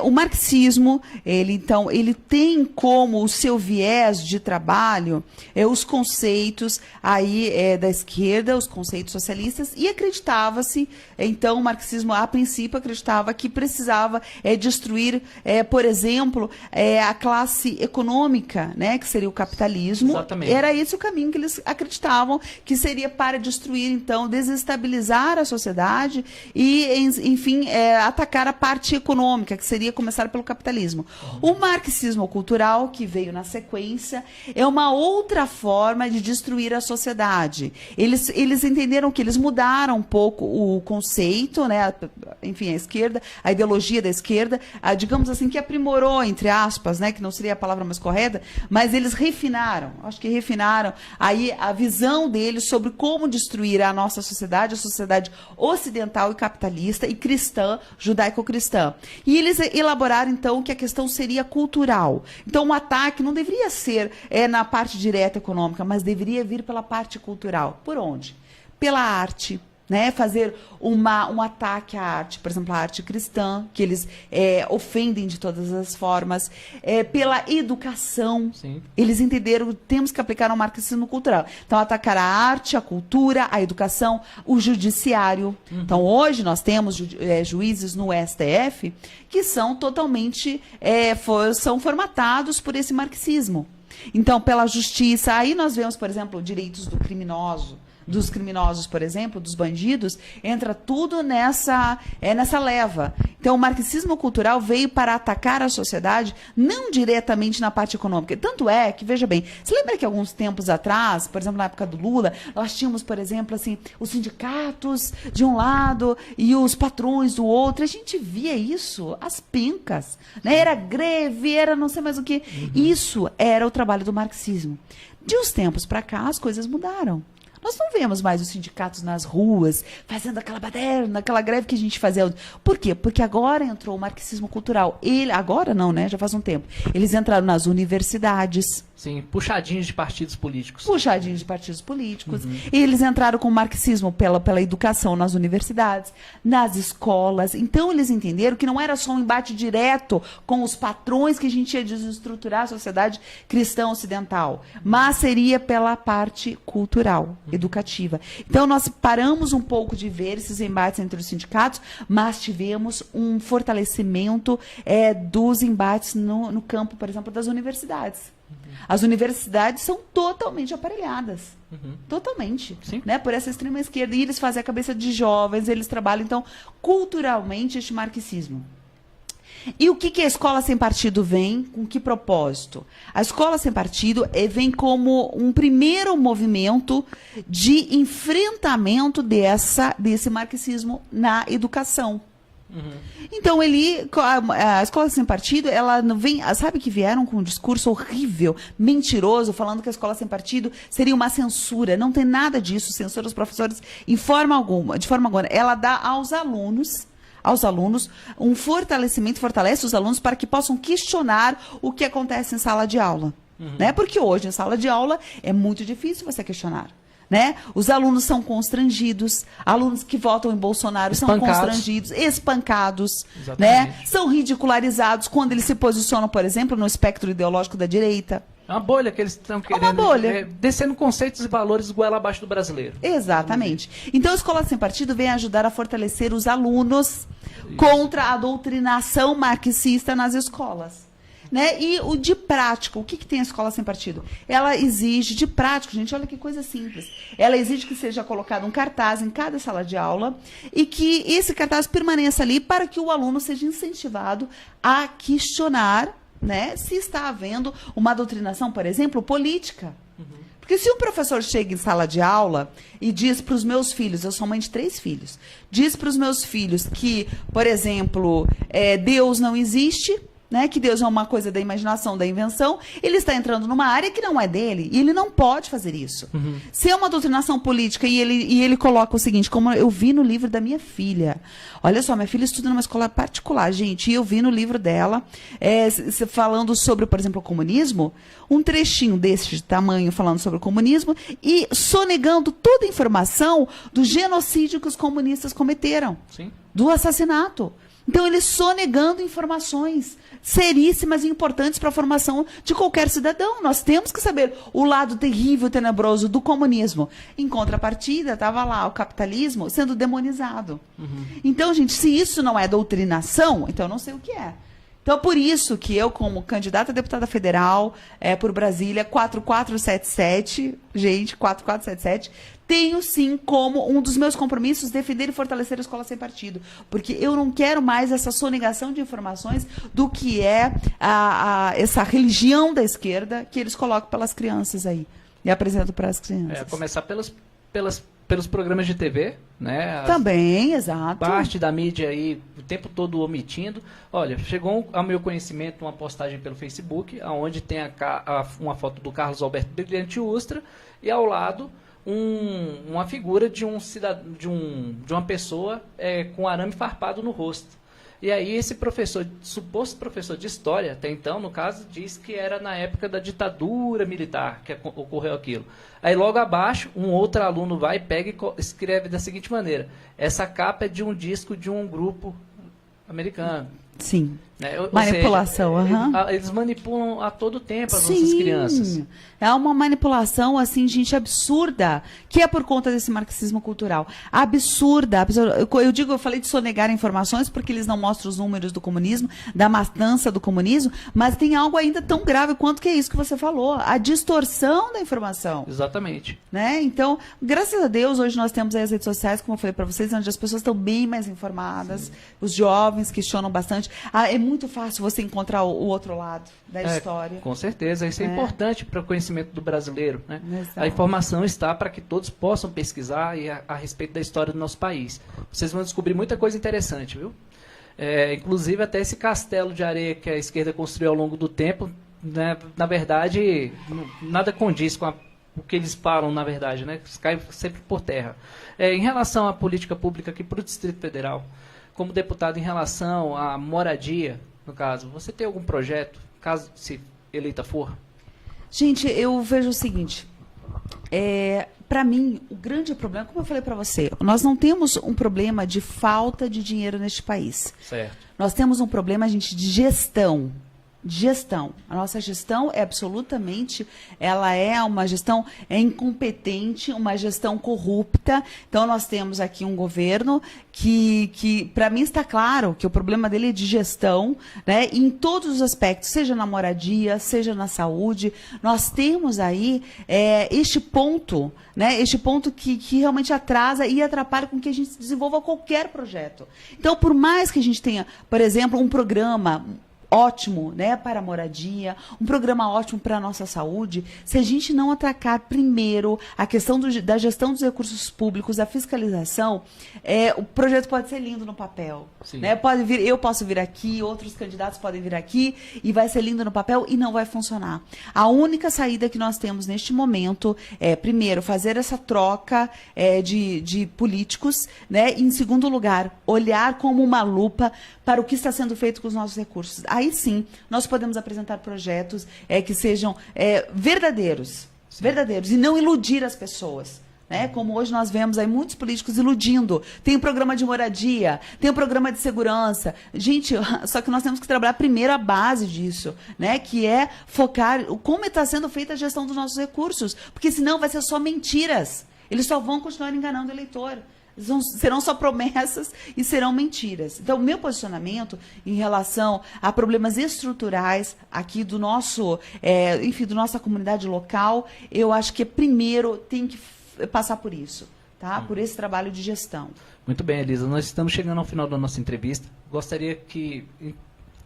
O marxismo, ele tem como o seu viés de trabalho os conceitos aí da esquerda, os conceitos socialistas, e acreditava-se, então o marxismo a princípio acreditava que precisava destruir, por exemplo, a classe econômica, né, que seria o capitalismo. Exatamente. Era esse o caminho que eles acreditavam que seria para destruir, então, desestabilizar a sociedade e, enfim, atacar a parte econômica, que seria começar pelo capitalismo. O marxismo cultural, que veio na sequência, é uma outra forma de destruir a sociedade. Eles entenderam que eles mudaram um pouco o conceito, né? Enfim, a esquerda, a ideologia da esquerda, digamos assim, que aprimorou, entre aspas, né? Que não seria a palavra mais correta, mas eles refinaram, acho que refinaram aí a visão deles sobre como destruir a nossa sociedade, a sociedade ocidental e capitalista e cristã, judaico-cristã. E eles elaboraram, então, que a questão seria cultural. Então, o ataque não deveria ser na parte direta econômica, mas deveria vir pela parte cultural. Por onde? Pela arte. Né, fazer um ataque à arte, por exemplo, a arte cristã, que eles ofendem de todas as formas, pela educação. Sim. Eles entenderam que temos que aplicar um marxismo cultural. Então, atacar a arte, a cultura, a educação, o judiciário. Então, hoje nós temos juízes no STF que são totalmente são formatados por esse marxismo. Então, pela justiça, aí nós vemos, por exemplo, direitos dos criminosos, por exemplo, dos bandidos, entra tudo nessa leva. Então, o marxismo cultural veio para atacar a sociedade, não diretamente na parte econômica. Tanto é que, veja bem, você lembra que alguns tempos atrás, por exemplo, na época do Lula, nós tínhamos, por exemplo, assim, os sindicatos de um lado e os patrões do outro. A gente via isso, as pencas, né? Era greve, era não sei mais o quê. Isso era o trabalho do marxismo. De uns tempos para cá, as coisas mudaram. Nós não vemos mais os sindicatos nas ruas, fazendo aquela baderna, aquela greve que a gente fazia. Por quê? Porque agora entrou o marxismo cultural. Agora não, né? Já faz um tempo. Eles entraram nas universidades. Sim, puxadinhos de partidos políticos. Puxadinhos de partidos políticos. E eles entraram com o marxismo pela educação nas universidades, nas escolas. Então, eles entenderam que não era só um embate direto com os patrões que a gente ia desestruturar a sociedade cristã ocidental, mas seria pela parte cultural, educativa. Então, nós paramos um pouco de ver esses embates entre os sindicatos, mas tivemos um fortalecimento dos embates no campo, por exemplo, das universidades. As universidades são totalmente aparelhadas. Totalmente. Né, por essa extrema esquerda. E eles fazem a cabeça de jovens, eles trabalham, então, culturalmente, este marxismo. E o que a escola sem partido vem? Com que propósito? A escola sem partido vem como um primeiro movimento de enfrentamento desse marxismo na educação. Então, a escola sem partido, ela não vem, sabe que vieram com um discurso horrível, mentiroso, falando que a escola sem partido seria uma censura. Não tem nada disso, censura os professores de forma alguma. Ela dá aos alunos um fortalecimento, fortalece os alunos para que possam questionar o que acontece em sala de aula. Né? Porque hoje, em sala de aula, é muito difícil você questionar. Né? Os alunos são constrangidos, alunos que votam em Bolsonaro são constrangidos, espancados, né? São ridicularizados quando eles se posicionam, por exemplo, no espectro ideológico da direita. É uma bolha que eles estão querendo. Uma bolha. Descendo conceitos e valores goela abaixo do brasileiro. Exatamente. Então, a Escola Sem Partido vem ajudar a fortalecer os alunos contra a doutrinação marxista nas escolas. Né? E o de prático, o que tem a Escola Sem Partido? Ela exige de prático, gente, olha que coisa simples. Ela exige que seja colocado um cartaz em cada sala de aula e que esse cartaz permaneça ali para que o aluno seja incentivado a questionar, né, se está havendo uma doutrinação, por exemplo, política. Porque se um professor chega em sala de aula e diz para os meus filhos, eu sou mãe de 3 filhos, diz para os meus filhos que, por exemplo, Deus não existe, né, que Deus é uma coisa da imaginação, da invenção, ele está entrando numa área que não é dele, e ele não pode fazer isso. Se é uma doutrinação política e ele coloca o seguinte, como eu vi no livro da minha filha, olha só, minha filha estuda numa escola particular, gente, e eu vi no livro dela, falando sobre, por exemplo, o comunismo, um trechinho desse tamanho falando sobre o comunismo, e sonegando toda a informação do genocídio que os comunistas cometeram, Sim. do assassinato. Então, ele sonegando informações seríssimas e importantes para a formação de qualquer cidadão. Nós temos que saber o lado terrível, tenebroso do comunismo. Em contrapartida, estava lá o capitalismo sendo demonizado. Então, gente, se isso não é doutrinação, então eu não sei o que é. Então, por isso que eu, como candidata a deputada federal por Brasília, 4477, gente, 4477, tenho sim como um dos meus compromissos defender e fortalecer a Escola Sem Partido. Porque eu não quero mais essa sonegação de informações do que é essa religião da esquerda que eles colocam pelas crianças aí. E apresentam para as crianças. Começar pelos programas de TV, né? Também, exato. Parte da mídia aí o tempo todo omitindo. Olha, chegou ao meu conhecimento uma postagem pelo Facebook, onde tem uma foto do Carlos Alberto Brilhante Ustra e ao lado uma figura de uma pessoa com arame farpado no rosto. E aí esse suposto professor de história, até então, no caso, diz que era na época da ditadura militar que ocorreu aquilo. Aí logo abaixo, um outro aluno vai, pega e escreve da seguinte maneira: essa capa é de um disco de um grupo americano. Sim. Né? Manipulação. Eles manipulam a todo tempo as nossas crianças. É uma manipulação, assim, gente, absurda, que é por conta desse marxismo cultural. Absurda. Eu falei de sonegar informações porque eles não mostram os números do comunismo, da matança do comunismo, mas tem algo ainda tão grave quanto que é isso que você falou, a distorção da informação. Exatamente. Né? Então, graças a Deus, hoje nós temos aí as redes sociais, como eu falei para vocês, onde as pessoas estão bem mais informadas, Sim. Os jovens questionam bastante. É muito fácil você encontrar o outro lado da história. Com certeza, isso é importante para o conhecimento do brasileiro. Né? Exato. A informação está para que todos possam pesquisar a respeito da história do nosso país. Vocês vão descobrir muita coisa interessante, viu? Inclusive até esse castelo de areia que a esquerda construiu ao longo do tempo, né, na verdade, nada condiz com o que eles falam, na verdade, né? Cai sempre por terra. Em relação à política pública aqui para o Distrito Federal, como deputado em relação à moradia, no caso, você tem algum projeto, caso se eleita for? Gente, eu vejo o seguinte, para mim, o grande problema, como eu falei para você, nós não temos um problema de falta de dinheiro neste país. Certo. Nós temos um problema, gente, de gestão. A nossa gestão é absolutamente, ela é uma gestão incompetente, uma gestão corrupta. Então, nós temos aqui um governo que para mim está claro que o problema dele é de gestão, né, em todos os aspectos, seja na moradia, seja na saúde. Nós temos aí este ponto, né, que realmente atrasa e atrapalha com que a gente desenvolva qualquer projeto. Então, por mais que a gente tenha, por exemplo, um programa ótimo, né, para a moradia, um programa ótimo para a nossa saúde, se a gente não atacar primeiro a questão da gestão dos recursos públicos, da fiscalização, o projeto pode ser lindo no papel. Né? Eu posso vir aqui, outros candidatos podem vir aqui, e vai ser lindo no papel e não vai funcionar. A única saída que nós temos neste momento é, primeiro, fazer essa troca de políticos, né? E, em segundo lugar, olhar como uma lupa para o que está sendo feito com os nossos recursos. Aí sim, nós podemos apresentar projetos que sejam verdadeiros, verdadeiros, e não iludir as pessoas. Né? Como hoje nós vemos aí muitos políticos iludindo. Tem um programa de moradia, tem um programa de segurança. Gente, só que nós temos que trabalhar primeiro a base disso, né? Que é focar como está sendo feita a gestão dos nossos recursos. Porque senão vai ser só mentiras. Eles só vão continuar enganando o eleitor. Serão só promessas e serão mentiras. Então, o meu posicionamento em relação a problemas estruturais aqui do nosso, enfim, da nossa comunidade local, eu acho que primeiro tem que passar por isso, tá? Por esse trabalho de gestão. Muito bem, Elisa. Nós estamos chegando ao final da nossa entrevista. Gostaria que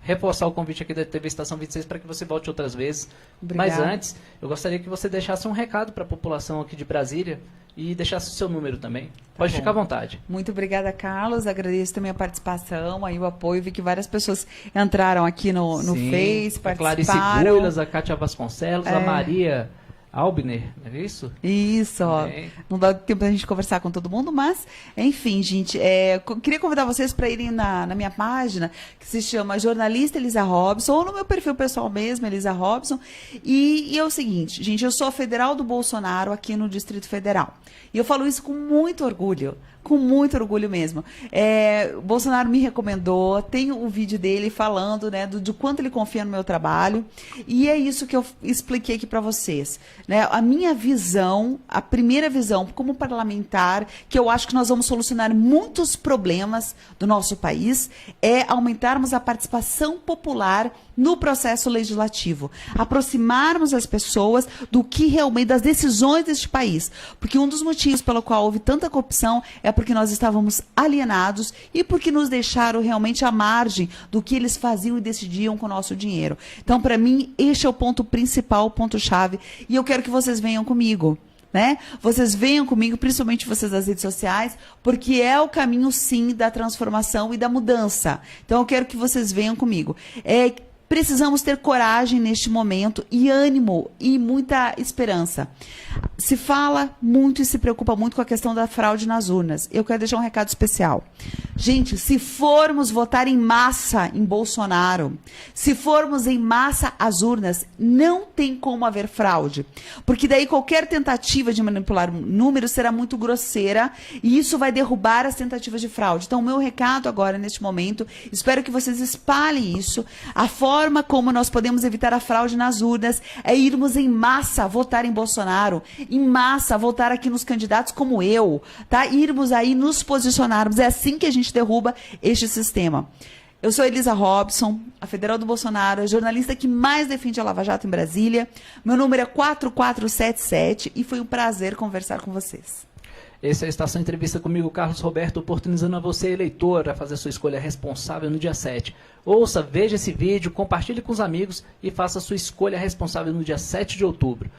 reforçar o convite aqui da TV Estação 26 para que você volte outras vezes. Obrigada. Mas antes, eu gostaria que você deixasse um recado para a população aqui de Brasília e deixasse o seu número também. Pode ficar à vontade. Muito obrigada, Carlos. Agradeço também a participação, aí o apoio. Vi que várias pessoas entraram aqui no Face, participaram. A Clarice Builas, a Kátia Vasconcelos, a Maria Albner, não é isso? Isso, ó. Não dá tempo da gente conversar com todo mundo, mas, enfim, gente, queria convidar vocês para irem na minha página, que se chama Jornalista Elisa Robson, ou no meu perfil pessoal mesmo, Elisa Robson, e é o seguinte, gente, eu sou a federal do Bolsonaro aqui no Distrito Federal, e eu falo isso com muito orgulho mesmo. O Bolsonaro me recomendou, tenho o vídeo dele falando, né, do quanto ele confia no meu trabalho, e é isso que eu expliquei aqui para vocês. Né? A minha visão, a primeira visão como parlamentar, que eu acho que nós vamos solucionar muitos problemas do nosso país, é aumentarmos a participação popular no processo legislativo, aproximarmos as pessoas do que realmente, das decisões deste país, porque um dos motivos pelo qual houve tanta corrupção é porque nós estávamos alienados e porque nos deixaram realmente à margem do que eles faziam e decidiam com o nosso dinheiro. Então, para mim, este é o ponto principal, o ponto-chave, e eu quero que vocês venham comigo. Né? Vocês venham comigo, principalmente vocês das redes sociais, porque é o caminho, sim, da transformação e da mudança. Então, eu quero que vocês venham comigo. Precisamos ter coragem neste momento e ânimo e muita esperança. Se fala muito e se preocupa muito com a questão da fraude nas urnas. Eu quero deixar um recado especial. Gente, se formos votar em massa em Bolsonaro, se formos em massa às urnas, não tem como haver fraude. Porque daí qualquer tentativa de manipular números será muito grosseira e isso vai derrubar as tentativas de fraude. Então, o meu recado agora, neste momento, espero que vocês espalhem isso. A forma como nós podemos evitar a fraude nas urnas é irmos em massa votar em Bolsonaro, em massa votar aqui nos candidatos como eu, tá? Irmos aí nos posicionarmos. É assim que a gente derruba este sistema. Eu sou Elisa Robson, a federal do Bolsonaro, a jornalista que mais defende a Lava Jato em Brasília. Meu número é 4477 e foi um prazer conversar com vocês. Essa é a Estação Entrevista comigo, Carlos Roberto, oportunizando a você, eleitor, a fazer sua escolha responsável no dia 7. Ouça, veja esse vídeo, compartilhe com os amigos e faça sua escolha responsável no dia 7 de outubro.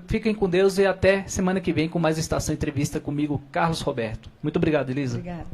Fiquem com Deus e até semana que vem com mais Estação Entrevista comigo, Carlos Roberto. Muito obrigado, Elisa. Obrigada.